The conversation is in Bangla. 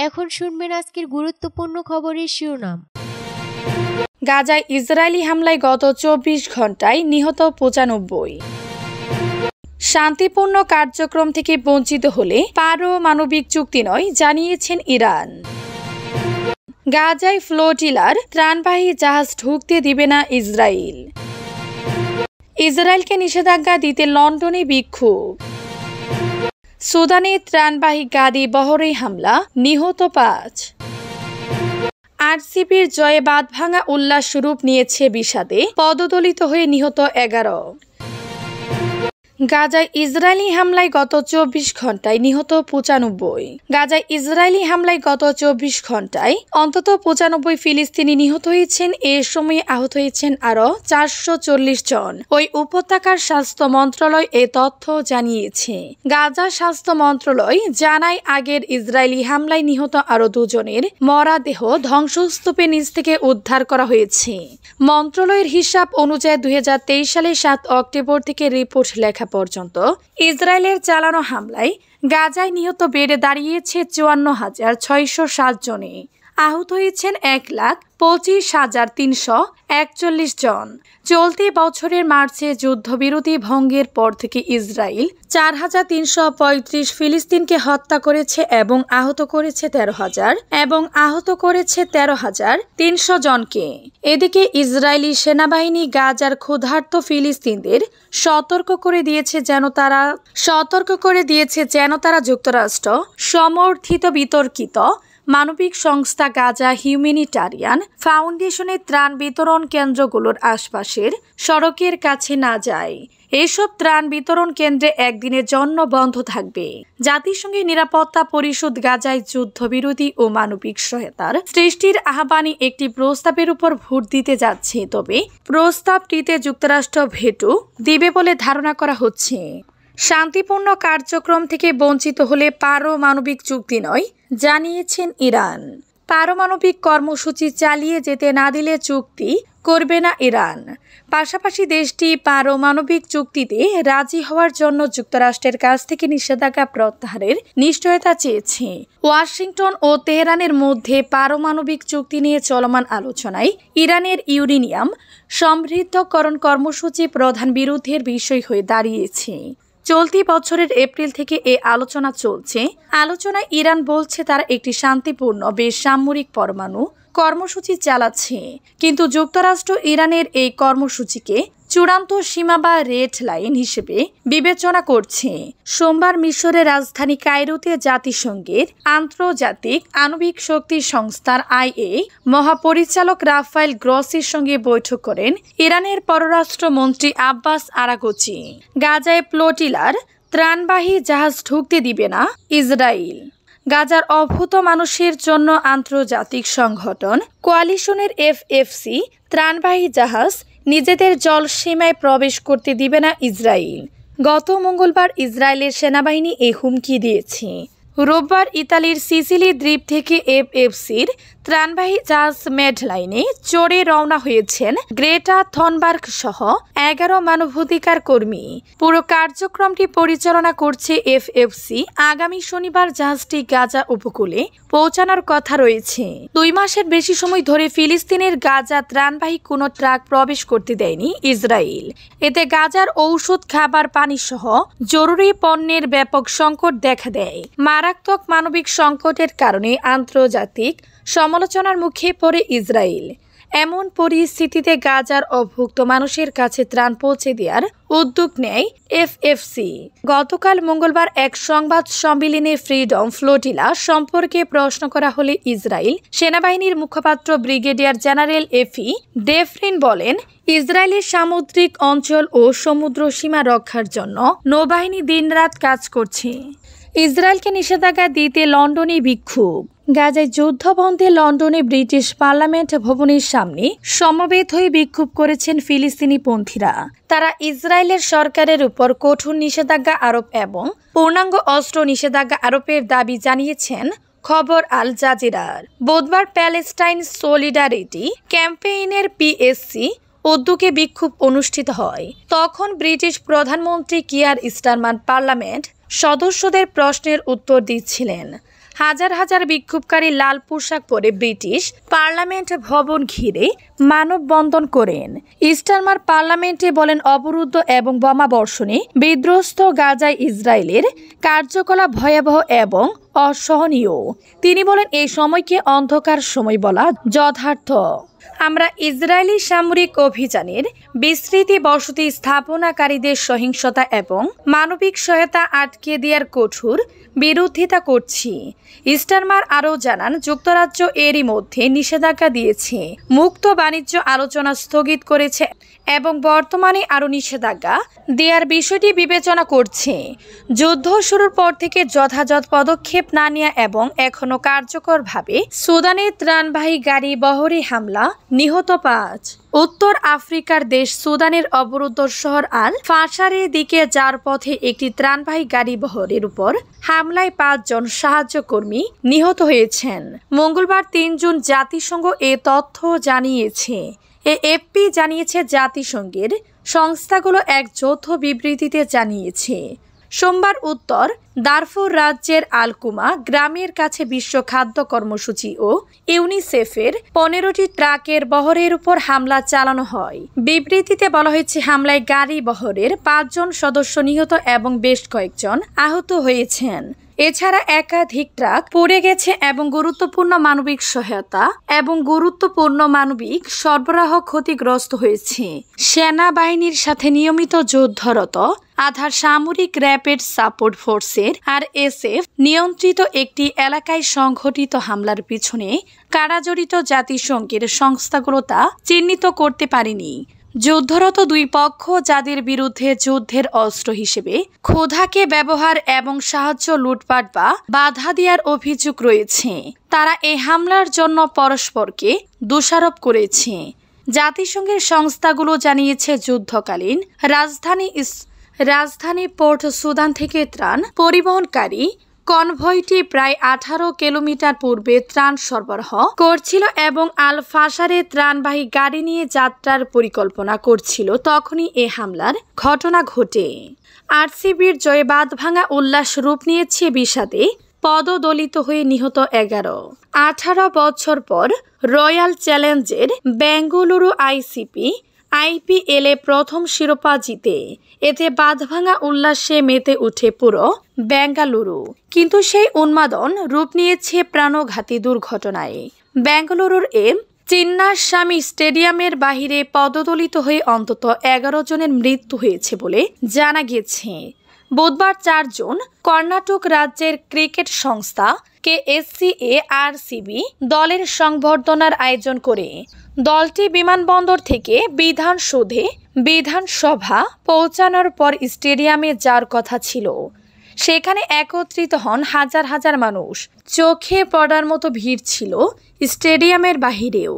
এখন শুনবেন আজকের গুরুত্বপূর্ণ খবরের শিরোনাম। গাজায় ইসরায়েলি হামলায় গত ২৪ ঘন্টায় নিহত ৯৫। শান্তিপূর্ণ কার্যক্রম থেকে বঞ্চিত হলে পারমাণবিক চুক্তি নয়, জানিয়েছেন ইরান। গাজায় ফ্লোটিলার ত্রাণবাহী জাহাজ ঢুকতে দিবে না ইসরায়েল। ইসরায়েলকে নিষেধাজ্ঞা দিতে লন্ডনে বিক্ষোভ। সুদানে ত্রাণবাহী গাড়ি বহরে হামলা, নিহত ৫। আরসিবির জয়ে বাঁধভাঙা উল্লাস রূপ নিয়েছে বিষাদে, পদদলিত হয়ে নিহত ১১। গাজায় ইসরায়েলি হামলায় গত ২৪ ঘন্টায় নিহত ৯৫। গাজায় ইসরায়েলি হামলায় গত ২৪ ঘন্টায় অন্তত ৯৫ ফিলিস্তিনি নিহত হয়েছেন। এ সময়ে আহত হয়েছেন আরও ৪৪০ জন। ওই উপত্যকার স্বাস্থ্য মন্ত্রণালয় এ তথ্য জানিয়েছে। গাজা স্বাস্থ্য মন্ত্রণালয় জানায়, আগের ইসরায়েলি হামলায় নিহত আরও ২ জনের মরাদেহ ধ্বংসস্তূপের নিচ থেকে উদ্ধার করা হয়েছে। মন্ত্রণালয়ের হিসাব অনুযায়ী ২০২৩ সালের ৭ অক্টোবর থেকে রিপোর্ট লেখা পর্যন্ত ইসরায়েলের চালানো হামলায় গাজায় নিহত বেড়ে দাঁড়িয়েছে ৫৪,৬০৭ জনে। আহত হয়েছেন ১,২৫,৩৪১ জন। চলতি বছরের মার্চে যুদ্ধবিরতি ভঙ্গের পর থেকে ইসরায়েল ৪,৩৩৫ ফিলিস্তিনকে হত্যা করেছে এবং আহত করেছে ১৩,৩০০ জনকে। এদিকে ইসরায়েলি সেনাবাহিনী গাজার ক্ষুধার্ত ফিলিস্তিনদের সতর্ক করে দিয়েছে যেন তারা যুক্তরাষ্ট্র সমর্থিত বিতর্কিত মানবিক সংস্থা গাজা হিউম্যানিটারিয়ান ফাউন্ডেশনের ত্রাণ বিতরণ কেন্দ্রগুলোর আশপাশের সড়কের কাছে না যায়। এসব ত্রাণ বিতরণ কেন্দ্রে একদিনের জন্য বন্ধ থাকবে। জাতিসংঘের নিরাপত্তা পরিষদ গাজায় যুদ্ধবিরতি ও মানবিক সহায়তার সৃষ্টির আহ্বানে একটি প্রস্তাবের উপর ভোট দিতে যাচ্ছে, তবে প্রস্তাবটিতে যুক্তরাষ্ট্র ভেটো দিবে বলে ধারণা করা হচ্ছে। শান্তিপূর্ণ কার্যক্রম থেকে বঞ্চিত হলে পারমাণবিক চুক্তি নয়, জানিয়েছেন ইরান। পারমাণবিক কর্মসূচি চালিয়ে যেতে না দিলে চুক্তি করবে না ইরান। পাশাপাশি দেশটি পারমাণবিক চুক্তিতে রাজি হওয়ার জন্য যুক্তরাষ্ট্রের কাছ থেকে নিষেধাজ্ঞা প্রত্যাহারের নিশ্চয়তা চেয়েছে। ওয়াশিংটন ও তেহরানের মধ্যে পারমাণবিক চুক্তি নিয়ে চলমান আলোচনায় ইরানের ইউরেনিয়াম সমৃদ্ধকরণ কর্মসূচি প্রধান বিরোধের বিষয় হয়ে দাঁড়িয়েছে। চলতি বছরের এপ্রিল থেকে এ আলোচনা চলছে। আলোচনায় ইরান বলছে তারা একটি শান্তিপূর্ণ বেসামরিক পরমাণু কর্মসূচি চালাচ্ছে, কিন্তু যুক্তরাষ্ট্র ইরানের এই কর্মসূচিকে চূড়ান্ত সীমা বা রেড লাইন হিসেবে বিবেচনা করছে। সোমবার মিশরের রাজধানী কায়রোতে জাতিসংঘের আন্তর্জাতিক আণবিক শক্তি সংস্থার IA মহাপরিচালক রাফায়েল গ্রসির সঙ্গে বৈঠক করেন ইরানের পররাষ্ট্রমন্ত্রী আব্বাস আরাগচি। গাজায় ফ্লোটিলার ত্রাণবাহী জাহাজ ঢুকতে দিবে না ইসরায়েল। গাজার অভূত মানুষের জন্য আন্তর্জাতিক সংগঠন কোয়ালিশনের FFC ত্রাণবাহী জাহাজ নিজেদের জলসীমায় প্রবেশ করতে দিবে না ইসরায়েল। গত মঙ্গলবার ইসরায়েলের সেনাবাহিনী এই হুমকি দিয়েছে। রোববার ইতালির সিসিলি দ্বীপ থেকে FFCর ত্রাণবাহী জাহাজ মেডলাইনে চড়ে রওনা হয়েছেন গ্রেটা থনবার্গ সহ ১১ মানবাধিকার কর্মী। পুরো কার্যক্রমটি পরিচালনা করছে FFC। আগামী শনিবার জাহাজটি গাজা উপকূলে পৌঁছানোর কথা রয়েছে। ২ মাসের বেশি সময় ধরে ফিলিস্তিনের গাজা ত্রাণবাহী কোনো ট্রাক প্রবেশ করতে দেয়নি ইসরায়েল। এতে গাজার ঔষধ, খাবার, পানি সহ জরুরি পণ্যের ব্যাপক সংকট দেখা দেয়। মারাত্মক মানবিক সংকটের কারণে আন্তর্জাতিক সমালোচনার মুখে পড়ে ইসরায়েল। এমন পরিস্থিতিতে গাজার অভুক্ত মানুষের কাছে ত্রাণ পৌঁছে দেওয়ার উদ্যোগ নেয় FFC। গতকাল মঙ্গলবার এক সংবাদ সম্মেলনে ফ্রিডম ফ্লোটিলা সম্পর্কে প্রশ্ন করা হলে ইসরায়েল সেনাবাহিনীর মুখপাত্র ব্রিগেডিয়ার জেনারেল এফি ডেফরিন বলেন, ইসরায়েলের সামুদ্রিক অঞ্চল ও সমুদ্র সীমা রক্ষার জন্য নৌবাহিনী দিনরাত কাজ করছে। ইসরায়েলকে নিষেধাজ্ঞা দিতে লন্ডনে বিক্ষোভ। গাজায় যুদ্ধবন্ধে লন্ডনে ব্রিটিশ পার্লামেন্ট ভবনের সামনে সমবেত হয়ে বিক্ষোভ করেছেন ফিলিস্তিনি পন্থীরা। তারা ইসরায়েলের সরকারের উপর কঠোর নিষেধাজ্ঞা আরোপ এবং পূর্ণাঙ্গ অস্ত্র নিষেধাজ্ঞা আরোপের দাবি জানিয়েছেন খবর আল জাজিরার। বুধবার প্যালেস্টাইন সলিডারিটি ক্যাম্পেইনের PSC উদ্যোগে বিক্ষোভ অনুষ্ঠিত হয়। তখন ব্রিটিশ প্রধানমন্ত্রী কিয়ার স্টারমার পার্লামেন্ট সদস্যদের প্রশ্নের উত্তর দিচ্ছিলেন। হাজার হাজার বিক্ষোভকারী লাল পোশাক পরে ব্রিটিশ পার্লামেন্ট ভবন ঘিরে মানববন্ধন করেন। স্টারমার পার্লামেন্টে বলেন, অবরুদ্ধ এবং বোমা বর্ষণে বিধ্বস্ত গাজায় ইসরায়েলের কার্যকলাপ ভয়াবহ এবং অসহনীয়। তিনি বলেন, এই সময়কে অন্ধকার সময় বলা যথার্থ। আমরা ইসরায়েলি সামরিক অভিযানের বিস্তৃতি, বসতি স্থাপনাকারীদের সহিংসতা এবং মানবিক সহায়তা আটকে দেওয়ার কঠোর বিরোধিতা করছি। স্টারমার আরও জানান, যুক্তরাজ্য এরই মধ্যে নিষেধাজ্ঞা দিয়েছে, মুক্ত বাণিজ্য আলোচনা স্থগিত করেছে এবং বর্তমানে আরও নিষেধাজ্ঞা দেওয়ার বিষয়টি বিবেচনা করছে। যুদ্ধ শুরুর পর থেকে যথাযথ পদক্ষেপ না নেওয়া এবং এখনও কার্যকরভাবে সুদানের ত্রাণবাহী গাড়ি বহরে হামলা, নিহত 5। উত্তর আফ্রিকার দেশ সুদানের অবরুদ্ধ শহর আল ফাশারের দিকে যার পথে একটি ত্রাণবাহী গাড়ি বহরের উপর হামলায় 5 জন সাহায্যকর্মী নিহত হয়েছেন। মঙ্গলবার 3 জুন জাতিসংঘ এ তথ্য জানিয়েছে। এএফপি জানিয়েছে, জাতিসংঘের সংস্থাগুলো এক যৌথ বিবৃতিতে জানিয়েছে, সোমবার উত্তর দারফুর রাজ্যের আলকুমা গ্রামের কাছে বিশ্ব খাদ্য কর্মসূচি ও ইউনিসেফের 15টি ট্রাকের বহরের উপর হামলা চালানো হয়। বিবৃতিতে বলা হয়েছে, হামলায় গাড়ি বহরের 5 জন সদস্য নিহত এবং বেশ কয়েকজন আহত হয়েছেন। এছাড়া একাধিক ট্রাক পড়ে গেছে এবং গুরুত্বপূর্ণ মানবিক সরবরাহ ক্ষতিগ্রস্ত হয়েছে। সেনাবাহিনীর সাথে নিয়মিত যুদ্ধরত আধার সামরিক র্যাপিড সাপোর্ট ফোর্সের RSF নিয়ন্ত্রিত একটি এলাকায় সংঘটিত হামলার পিছনে কারা জড়িত জাতিসংঘের সংস্থাগুলো তা চিহ্নিত করতে পারেনি। যুদ্ধরত দুই পক্ষ, যাদের বিরুদ্ধে যুদ্ধের অস্ত্র হিসেবে ক্ষুধাকে ব্যবহার এবং সাহায্য লুটপাট বা বাধা দেওয়ার অভিযোগ রয়েছে, তারা এই হামলার জন্য পরস্পরকে দোষারোপ করেছে। জাতিসংঘের সংস্থাগুলো জানিয়েছে, যুদ্ধকালীন রাজধানী পোর্ট সুদান থেকে ত্রাণ পরিবহনকারী কনভয়টি প্রায় 18 কিলোমিটার পূর্বে ত্রাণ সরবরাহ করছিল এবং আল ফাশারে ত্রাণবাহী গাড়ি নিয়ে যাত্রার পরিকল্পনা করছিল। তখনই এ হামলার ঘটনা ঘটে। আরসিবির জয়ে বাঁধ ভাঙা উল্লাস রূপ নিয়েছে বিষাদে পদদলিত হয়ে নিহত 11। 18 বছর পর রয়্যাল চ্যালেঞ্জের বেঙ্গালুরু IPL-এ প্রথম শিরোপা জিতে এতে বাঁধভাঙা উল্লাসে মেতে উঠে পুরো বেঙ্গালুরু, কিন্তু সেই উন্মাদন রূপ নিয়েছে প্রাণঘাতী দুর্ঘটনায়। বেঙ্গালুরুর চিন্নাস্বামী স্টেডিয়ামের বাহিরে পদদলিত হয়ে অন্তত 11 জনের মৃত্যু হয়েছে বলে জানা গেছে। বুধবার 4 জুন কর্ণাটক রাজ্যের ক্রিকেট সংস্থা KSCA RCB দলের সংবর্ধনার আয়োজন করে দলটি বিমানবন্দর থেকে বিধানসভা পৌঁছানোর পর স্টেডিয়ামে যাওয়ার কথা ছিল। সেখানে একত্রিত হন হাজার হাজার মানুষ। চোখে পড়ার মতো ভিড় ছিল স্টেডিয়ামের বাহিরেও।